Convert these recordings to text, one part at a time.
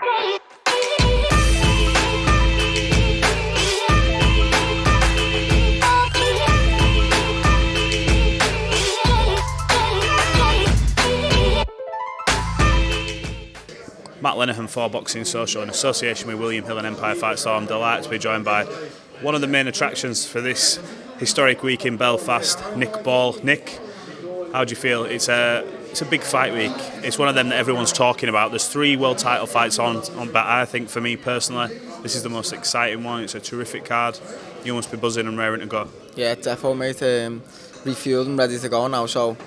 Matt Lenihan for Boxing Social in association with William Hill and Empire Fight Store. I'm delighted to be joined by one of the main attractions for this historic week in Belfast, Nick Ball. Nick, how do you feel? It's a big fight week. It's one of them that everyone's talking about. There's 3 world title fights on, but I think for me personally, this is the most exciting one. It's a terrific card. You must be buzzing and raring to go. Yeah, definitely, mate. Refueled and ready to go now, so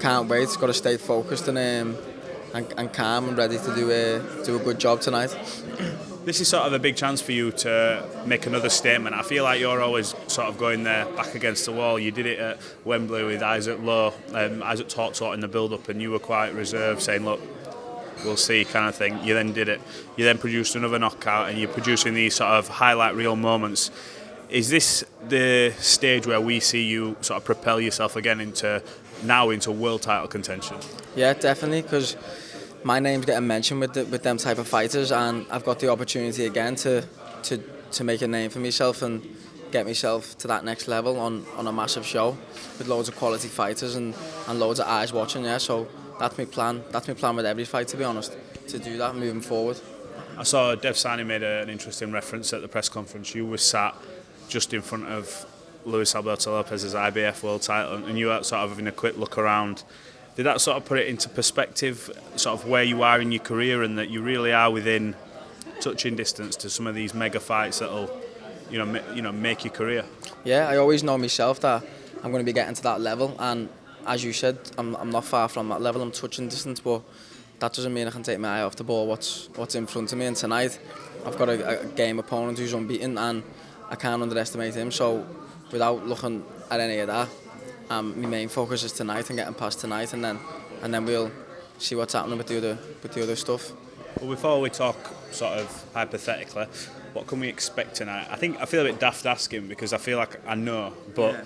can't wait. Got to stay focused and calm and ready to do a good job tonight. This is sort of a big chance for you to make another statement. I feel like you're always sort of going there back against the wall. You did it at Wembley with Isaac Lowe. Isaac talked in the build-up and you were quite reserved, saying, look, we'll see kind of thing. You then did it. You then produced another knockout and you're producing these sort of highlight reel moments. Is this the stage where we see you sort of propel yourself again into world title contention? Yeah, definitely, because my name's getting mentioned with them type of fighters, and I've got the opportunity again to make a name for myself and get myself to that next level on a massive show with loads of quality fighters and loads of eyes watching. Yeah, so that's my plan. That's my plan with every fight, to be honest, to do that moving forward. I saw Dev Sani made an interesting reference at the press conference. You were sat just in front of Luis Alberto Lopez's IBF world title, and you were sort of having a quick look around. Did that sort of put it into perspective, sort of where you are in your career, and that you really are within touching distance to some of these mega fights that'll, make your career? Yeah, I always know myself that I'm going to be getting to that level, and as you said, I'm not far from that level. I'm touching distance, but that doesn't mean I can take my eye off the ball. What's in front of me, and tonight I've got a game opponent who's unbeaten, and I can't underestimate him. So without looking at any of that, my main focus is tonight and getting past tonight, and then we'll see what's happening with the other stuff. Well, before we talk sort of hypothetically, what can we expect tonight? I feel a bit daft asking because I feel like I know, but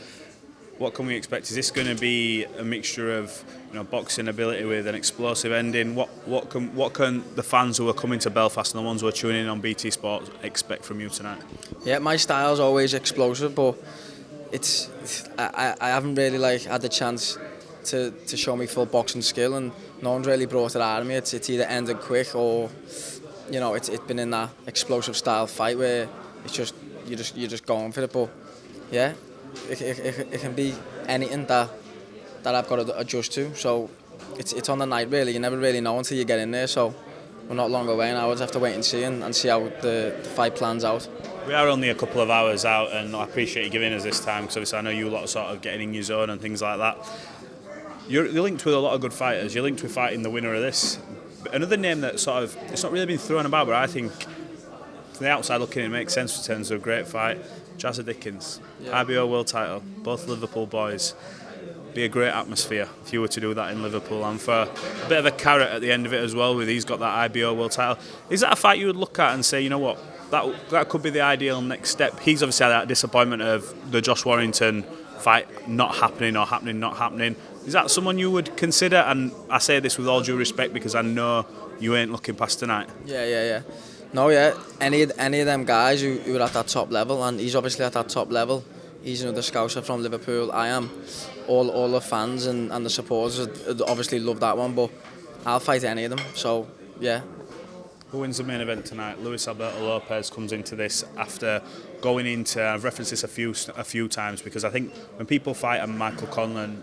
what can we expect? Is this going to be a mixture of boxing ability with an explosive ending? What can the fans who are coming to Belfast and the ones who are tuning in on BT Sport expect from you tonight? Yeah, my style's always explosive, but I haven't really had the chance to show me full boxing skill, and no one's really brought it out of me. It's either ended quick or it's been in that explosive style fight where it's just you're just going for it. But yeah, it can be anything that I've got to adjust to. So it's on the night really. You never really know until you get in there. So we're not long away now. I'll just have to wait and see how the fight plans out. We are only a couple of hours out, and I appreciate you giving us this time because obviously I know you lot are sort of getting in your zone and things like that. You're linked with a lot of good fighters. You're linked with fighting the winner of this. Another name that sort of, it's not really been thrown about, but I think from the outside looking it makes sense in terms of a great fight. Jazza Dickens, IBO world title, both Liverpool boys. Be a great atmosphere if you were to do that in Liverpool, and for a bit of a carrot at the end of it as well, with he's got that IBO world title. Is that a fight you would look at and say, you know what, that could be the ideal next step? He's obviously had that disappointment of the Josh Warrington fight not happening or happening, not happening. Is that someone you would consider? And I say this with all due respect because I know you ain't looking past tonight. Yeah. No, yeah. Any of them guys who are at that top level, and he's obviously at that top level. He's another Scouser from Liverpool. I am. All the fans and the supporters obviously love that one, but I'll fight any of them. So yeah. Who wins the main event tonight? Luis Alberto Lopez comes into this after going into, I've referenced this a few times because I think when people fight a Michael Conlan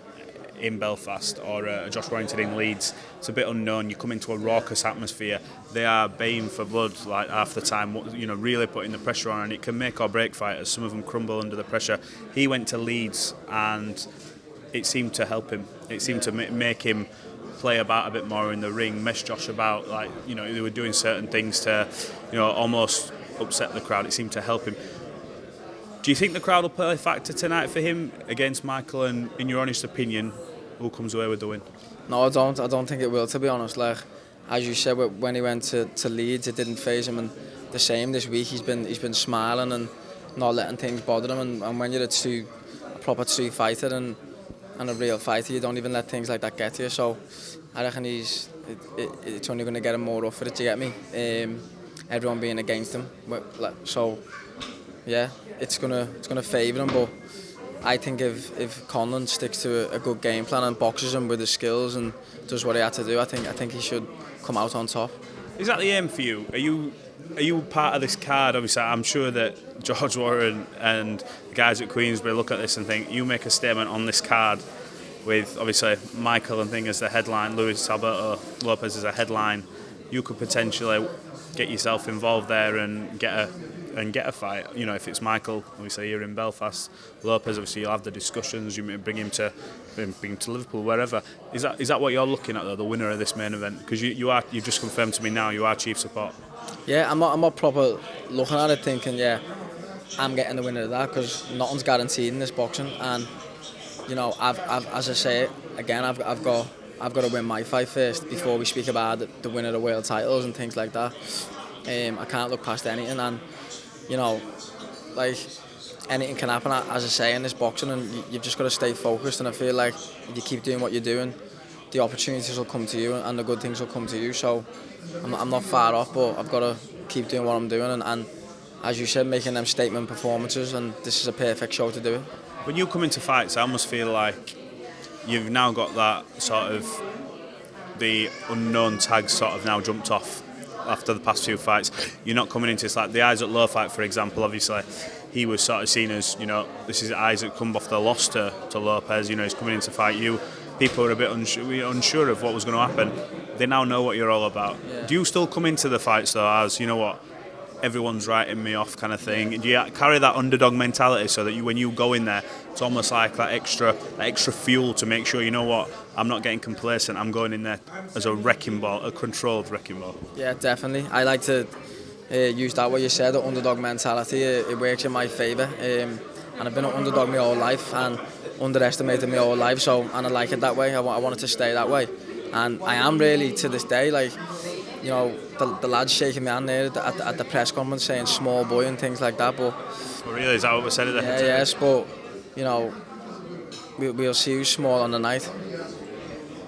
in Belfast or Josh Warrington in Leeds, it's a bit unknown. You come into a raucous atmosphere. They are baying for blood like half the time, really putting the pressure on, and it can make or break fighters. Some of them crumble under the pressure. He went to Leeds and it seemed to help him. It seemed to make him play about a bit more in the ring, mess Josh about, they were doing certain things to, almost upset the crowd. It seemed to help him. Do you think the crowd will play a factor tonight for him against Michael? And in your honest opinion, who comes away with the win? No, I don't think it will, to be honest. As you said, when he went to Leeds, it didn't faze him, and the same this week. He's been smiling and not letting things bother him. And when you're a proper fighter and a real fighter, you don't even let things like that get to you. So I reckon he's it's only going to get him more rough for it, you get me? Everyone being against him. So, yeah, it's gonna favour him, but I think if Conlan sticks to a good game plan and boxes him with his skills and does what he had to do, I think he should come out on top. Is that the aim for you? Are you part of this card? Obviously, I'm sure that George Warren and the guys at Queensbury look at this and think, you make a statement on this card with obviously Michael and thing as the headline, Luis Alberto Lopez as a headline. You could potentially get yourself involved there and get a fight. You know, if it's Michael, obviously you're in Belfast, Lopez, obviously you'll have the discussions. You may bring him to Liverpool, wherever. Is that what you're looking at though, the winner of this main event? Because you've just confirmed to me now you are chief support. Yeah, I'm not proper looking at it thinking, yeah, I'm getting the winner of that, because nothing's guaranteed in this boxing, and you know, I've as I say again, I've got to win my fight first before we speak about the winner of the world titles and things like that. I can't look past anything, and you know, like anything can happen, as I say, in this boxing, and you've just got to stay focused. And I feel like if you keep doing what you're doing, the opportunities will come to you and the good things will come to you. So I'm not far off, but I've got to keep doing what I'm doing, and as you said, making them statement performances, and this is a perfect show to do it. When you come into fights, I almost feel like you've now got that sort of the unknown tag sort of now jumped off after the past few fights. You're not coming into, it's like the Isaac Lowe fight, for example. Obviously he was sort of seen as, you know, this is Isaac come off the loss to Lopez, you know, he's coming in to fight you. People were a bit unsure of what was going to happen. They now know what you're all about. Yeah. Do you still come into the fights though as, you know what, everyone's writing me off kind of thing? Do you carry that underdog mentality so that when you go in there, it's almost like that extra fuel to make sure, you know what, I'm not getting complacent, I'm going in there as a wrecking ball, a controlled wrecking ball? Yeah, definitely. I like to use that, what you said, the underdog mentality. It works in my favour, and I've been an underdog my whole life and underestimated my whole life, and I like it that way. I want it to stay that way, and I am really to this day, like, you know, the lads shaking my hand there at the press conference saying small boy and things like that, but really, is that what we said at the yeah, yes, but you know, we'll see who's small on the night.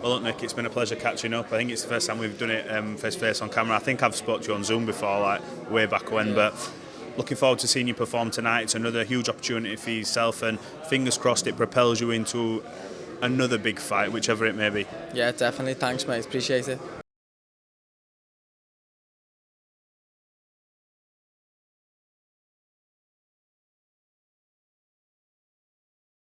Well, look, Nick, it's been a pleasure catching up. I think it's the first time we've done it face to face on camera. I think I've spoke to you on Zoom before, like way back when, but looking forward to seeing you perform tonight. It's another huge opportunity for yourself, and fingers crossed it propels you into another big fight, whichever it may be. Yeah, definitely. Thanks, mate. Appreciate it.